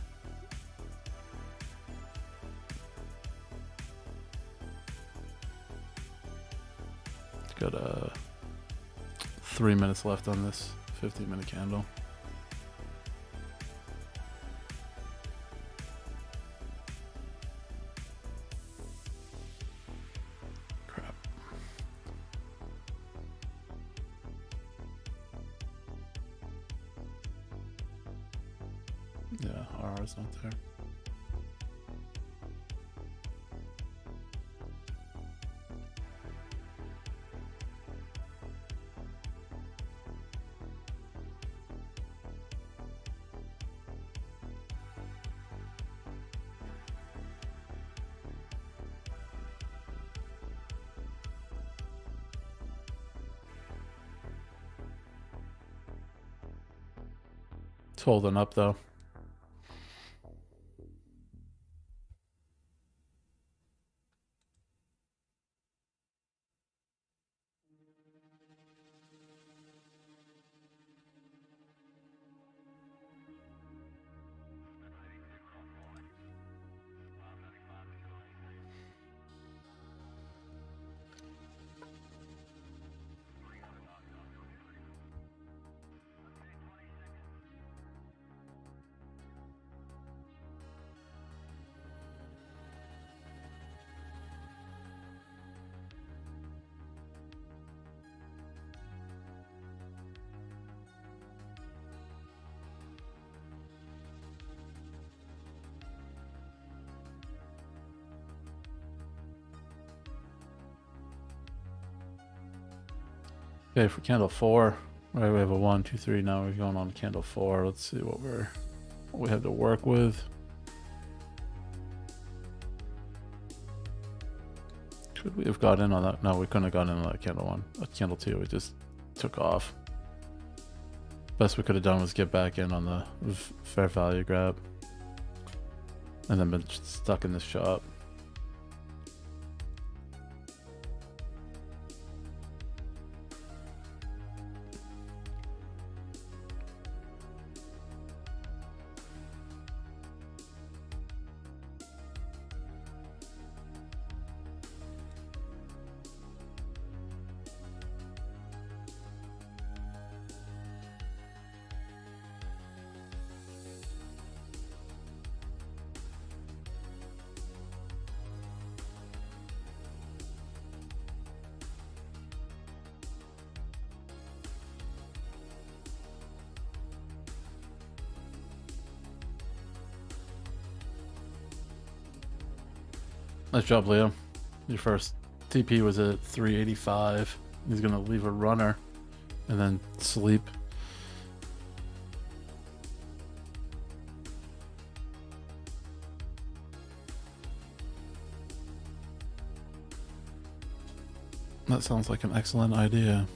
got 3 minutes left on this 15-minute candle. Crap. Yeah, RR is not there. It's holding up though. Okay, for candle 4, right, we have a 1, 2, 3. Now we're going on candle 4. Let's see what we have to work with. Could we have got in on that? No, we couldn't have gotten in on that candle 1. Candle 2, we just took off. Best we could have done was get back in on the fair value grab, and then been stuck in this shop. Nice job, Leo. Your first TP was at 385. He's gonna leave a runner and then sleep. That sounds like an excellent idea.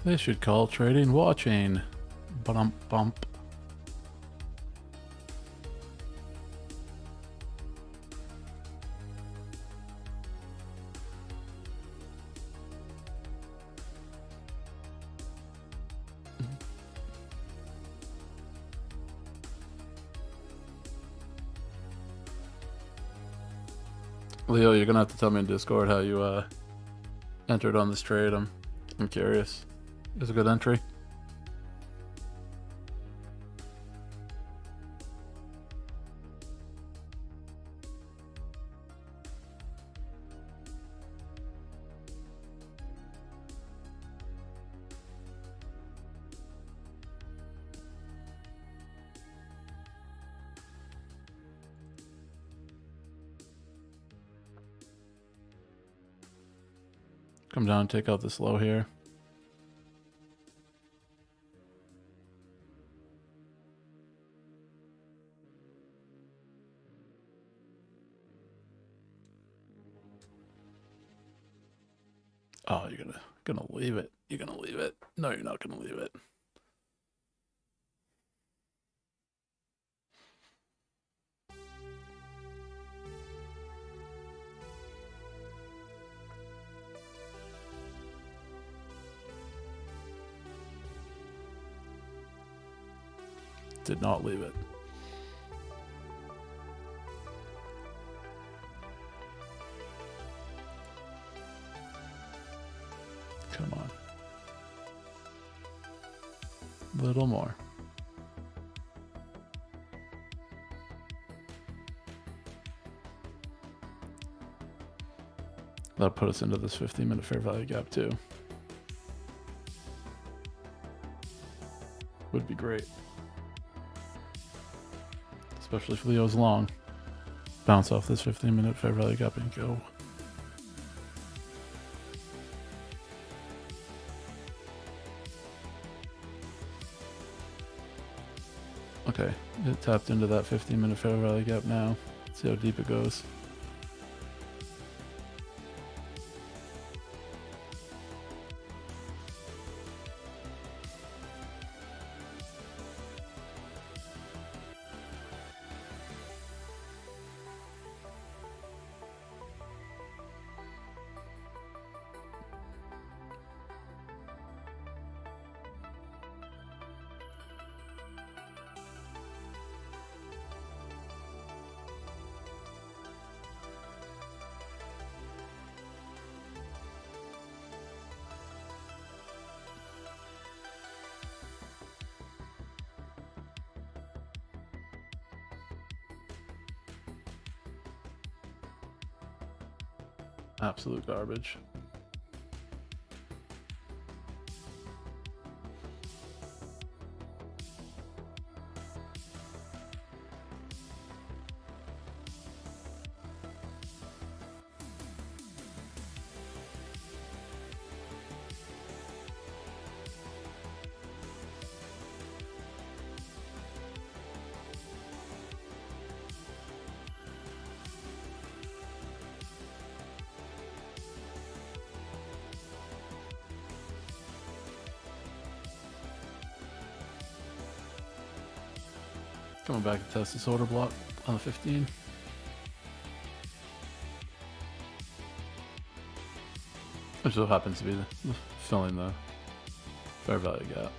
They should call trading watching. Bump bump. Leo, you're gonna have to tell me in Discord how you entered on this trade. I'm curious. It was a good entry. Come down and take out this low here. Oh, you're gonna leave it. You're gonna leave it. No, you're not gonna leave it. Did not leave it. Come on. Little more. That'll put us into this 15-minute fair value gap too. Would be great. Especially if Leo's long. Bounce off this 15-minute fair value gap and go. Okay, it tapped into that 15-minute fair value gap now. Let's see how deep it goes. Absolute garbage. Coming back to test this order block on the 15. Which still happens to be filling the fair value gap.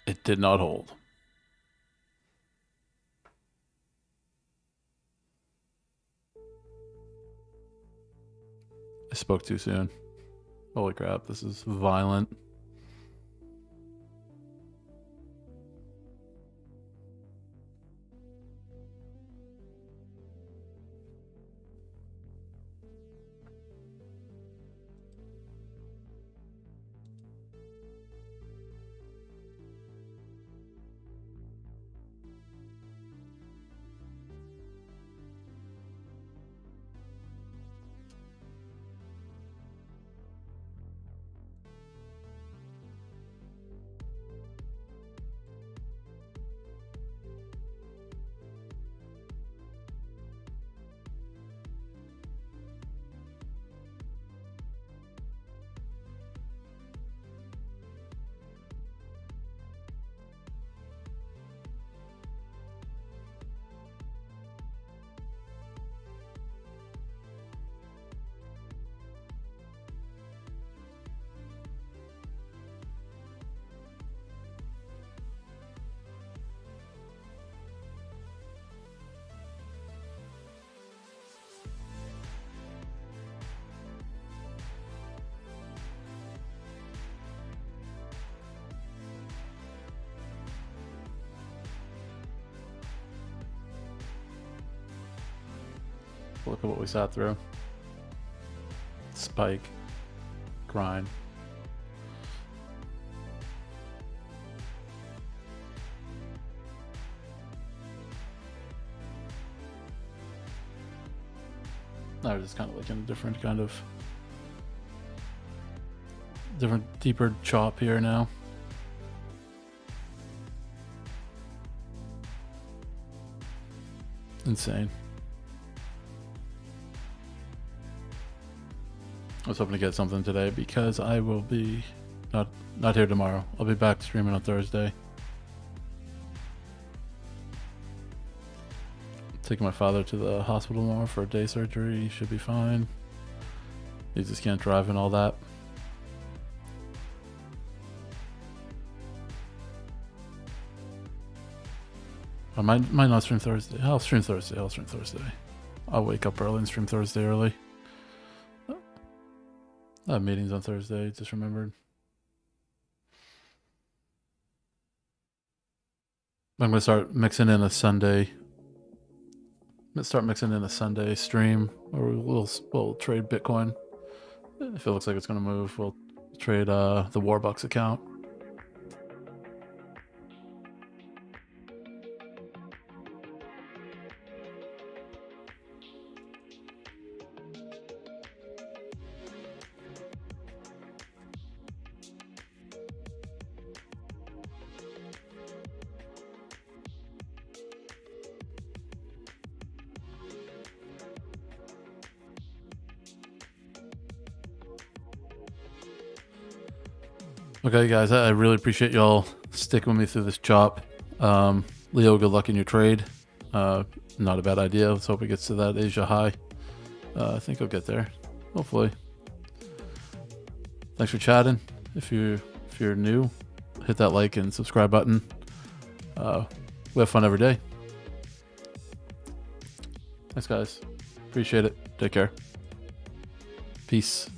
It did not hold. I spoke too soon. Holy crap, this is violent. Look at what we sat through. Spike. Grind. Now we're just kind of like in a different kind of deeper chop here now. Insane. I was hoping to get something today because I will be not here tomorrow. I'll be back streaming on Thursday. Taking my father to the hospital tomorrow for a day surgery. He should be fine. He just can't drive and all that. I might not stream Thursday. I'll stream Thursday. I'll wake up early and stream Thursday early. I have meetings on Thursday, just remembered. I'm gonna start mixing in a Sunday. Stream where we'll trade Bitcoin. If it looks like it's gonna move, we'll trade the Warbucks account. Okay, guys, I really appreciate y'all sticking with me through this chop. Leo, good luck in your trade. Not a bad idea. Let's hope it gets to that Asia high. I think I'll get there, hopefully. Thanks for chatting. If you're new, hit that like and subscribe button. We have fun every day. Thanks, guys. Appreciate it. Take care. Peace.